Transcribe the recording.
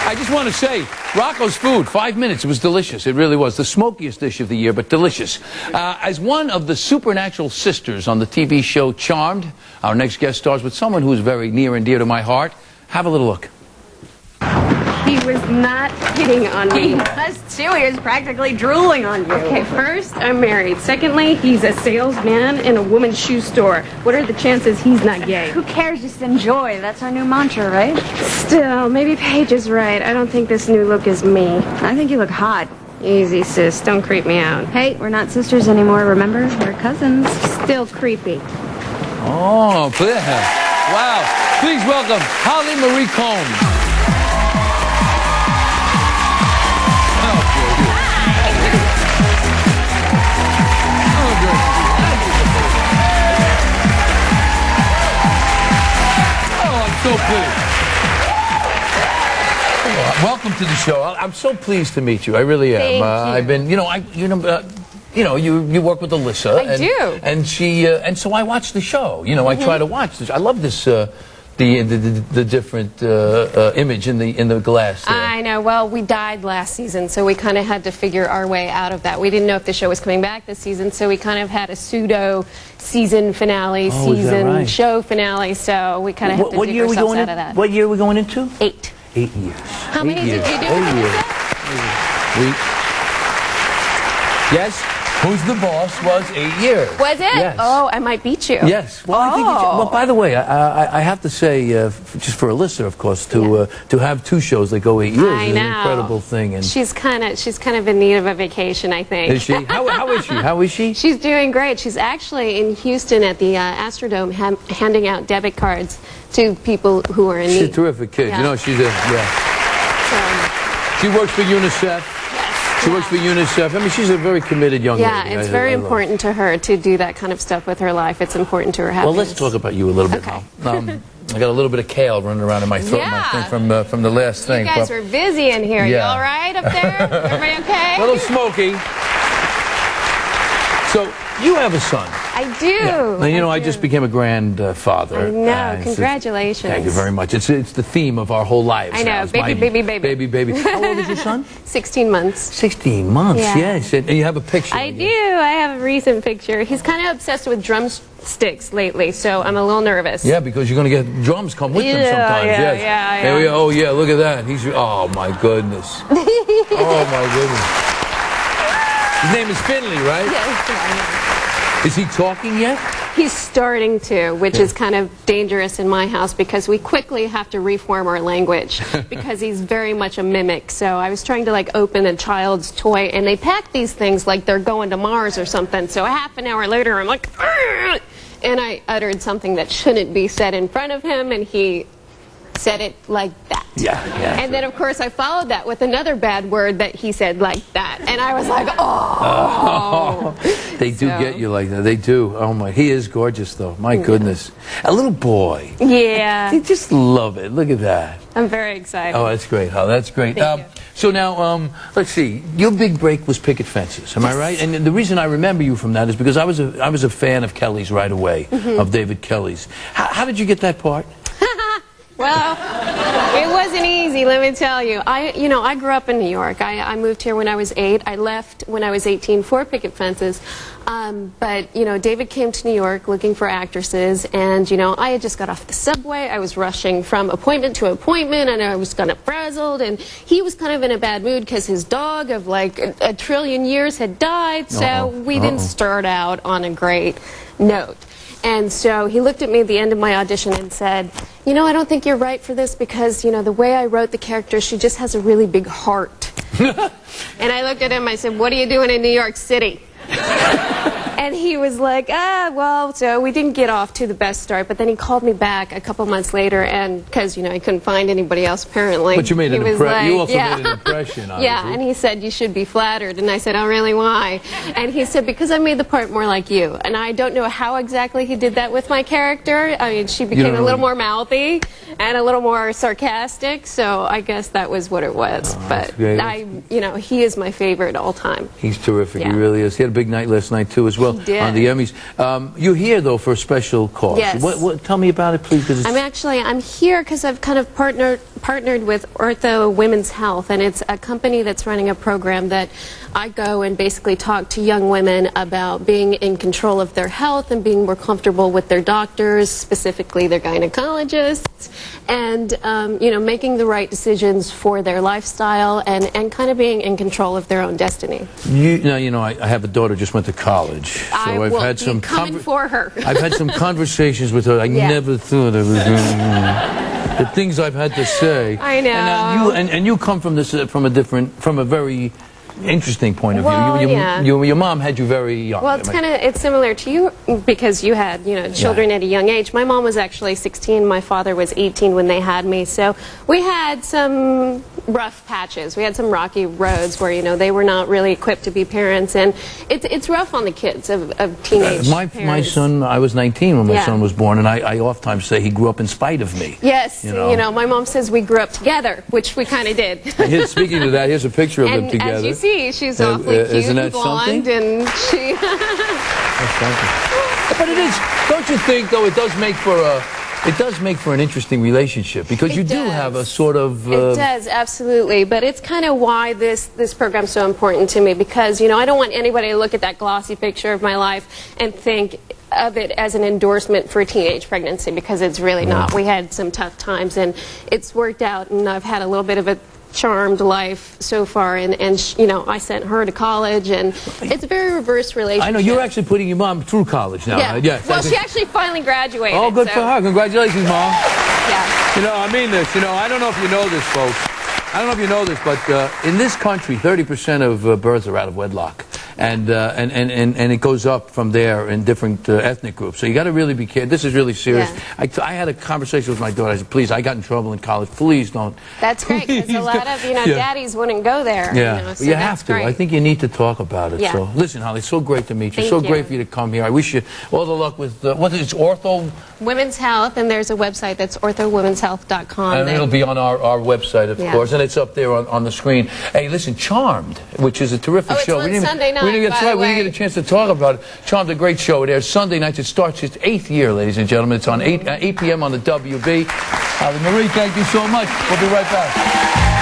I just want to say, Rocco's food, 5 minutes, it was delicious. It really was. The smokiest dish of the year, but delicious. As one of the supernatural sisters on the TV show Charmed, our next guest stars with someone who is very near and dear to my heart. Have a little look. He was not hitting on me. He was too. He was practically drooling on you. Okay, first, I'm married. Secondly, he's a salesman in a woman's shoe store. What are the chances he's not gay? Who cares? Just enjoy. That's our new mantra, right? Still, maybe Paige is right. I don't think this new look is me. I think you look hot. Easy, sis. Don't creep me out. Hey, we're not sisters anymore, remember? We're cousins. Still creepy. Oh, wow. Please welcome Holly Marie Combs. So pleased. Welcome to the show. I'm so pleased to meet you. I really am. Thank you. I've been, you work with Alyssa. I do. And she, and so I watch the show. I try to watch this. I love this. The different image in the glass there. I know. Well, we died last season, so we kind of had to figure our way out of that. We didn't know if the show was coming back this season, so we kind of had a pseudo season finale, show finale. So we kind of had to dig ourselves out of that. What year are we going into? 8. 8 years. How many did you do? 8 years. Yes. Who's the Boss was 8 years. Was it? Yes. Oh, I might beat you. Yes. Well, I think well, by the way, I have to say, just for Alyssa, of course, to have 2 shows that go 8 years is an incredible thing. And she's kind of in need of a vacation, I think. Is she? How is she? How is she? She's doing great. She's actually in Houston at the Astrodome handing out debit cards to people who are in need. She's a terrific kid. Yeah. She's a She works for UNICEF. She works for UNICEF. I mean, she's a very committed young lady. Yeah, it's very important to her to do that kind of stuff with her life. It's important to her happiness. Well, let's talk about you a little bit now. I got a little bit of kale running around in my throat, I think, from the last thing. You guys are busy in here. You all right up there? Everybody okay? A little smoky. So, you have a son. I do. Yeah. Now, I just became a grandfather. I know. Congratulations. Thank you very much. It's the theme of our whole lives. I know. Baby. How old is your son? 16 months. 16 months, yes. And you have a picture. I do. I have a recent picture. He's kind of obsessed with drumsticks lately, so I'm a little nervous. Yeah, because you're going to get drums come with them sometimes. Yeah. There we go. Oh, yeah, look at that. Oh, my goodness. Oh, my goodness. His name is Finley, right? Yes. Is he talking yet? He's starting to, which is kind of dangerous in my house because we quickly have to reform our language because he's very much a mimic. So I was trying to open a child's toy and they pack these things like they're going to Mars or something. So a half an hour later I'm like, argh! And I uttered something that shouldn't be said in front of him and he said it like that. Yeah. And then, of course, I followed that with another bad word that he said like that. And I was like, oh. They do get you like that. They do. Oh, my. He is gorgeous, though. My goodness. A little boy. Yeah. They just love it. Look at that. I'm very excited. Oh, that's great. Oh, that's great. Thank you. So now, let's see. Your big break was Picket Fences. Am I right? And the reason I remember you from that is because I was a fan of Kelly's right away, of David Kelly's. How did you get that part? Well, it wasn't easy, let me tell you. I grew up in New York. I moved here when I was 8. I left when I was 18 for Picket Fences. But, David came to New York looking for actresses, and, I had just got off the subway. I was rushing from appointment to appointment, and I was kind of frazzled, and he was kind of in a bad mood because his dog of, a trillion years had died, so we didn't start out on a great note. And so he looked at me at the end of my audition and said, I don't think you're right for this because, the way I wrote the character, she just has a really big heart. And I looked at him, I said, what are you doing in New York City? And he was like, well, so we didn't get off to the best start, but then he called me back a couple months later, and because, he couldn't find anybody else, apparently. But you made an impression. You also made an impression, obviously. Yeah, and he said, you should be flattered, and I said, oh, really, why? And he said, because I made the part more like you, and I don't know how exactly he did that with my character. I mean, she became a little more mouthy, and a little more sarcastic, so I guess that was what it was. But he is my favorite all time. He's terrific. Yeah. He really is. He had a big night last night too, as well, He did. on the Emmys. You're here though for a special cause. Yes. Tell me about it, please. I'm here because I've kind of partnered with Ortho Women's Health, and it's a company that's running a program that I go and basically talk to young women about being in control of their health and being more comfortable with their doctors, specifically their gynecologists, and making the right decisions for their lifestyle and kind of being in control of their own destiny. I have a daughter just went to college, so I've had some coming for her. I've had some conversations with her. I never thought I was going the things I've had to say. I know. And you come from this from a very interesting point of view. Well, Your mom had you very young. Well, it's similar to you because you had children at a young age. My mom was actually 16. My father was 18 when they had me. So we had some rough patches. We had some rocky roads where they were not really equipped to be parents, and it's rough on the kids of teenage my son, I was 19 when my son was born, and I oftentimes say he grew up in spite of me. Yes, my mom says we grew up together, which we kind of did. Speaking of that, here's a picture of them together. As you see, she's awfully cute and blonde, and she... But it is, don't you think, though, it does make for an interesting relationship, because you do have a sort of... It does, absolutely. But it's kind of why this program's so important to me, because, I don't want anybody to look at that glossy picture of my life and think of it as an endorsement for a teenage pregnancy, because it's really not. We had some tough times, and it's worked out, and I've had a little bit of a charmed life so far, and I sent her to college, and it's a very reverse relationship. I know, you're actually putting your mom through college now. Yeah. Yes, well, she actually finally graduated. Oh, good for her. Congratulations, Mom. Yeah. I mean this. I don't know if you know this, folks. I don't know if you know this, but in this country, 30% of births are out of wedlock. And it goes up from there in different ethnic groups. So you got to really be careful. This is really serious. Yeah. I had a conversation with my daughter. I said, please, I got in trouble in college. Please don't. That's great, because a lot of daddies wouldn't go there. Yeah, so you have to. Great. I think you need to talk about it. Yeah. So listen, Holly, it's so great to meet you. Thank so you. great for you to come here. I wish you all the luck with what is it, Ortho Women's Health, and there's a website that's orthowomenshealth.com. And it'll be on our website, of course, and it's up there on the screen. Hey, listen, Charmed, which is a terrific show. It's on Sunday night, that's right. We didn't get a chance to talk about it. Charmed, a great show. It airs Sunday nights. It starts its 8th year, ladies and gentlemen. It's on 8 p.m. on the WB. Holly Marie, thank you so much. We'll be right back.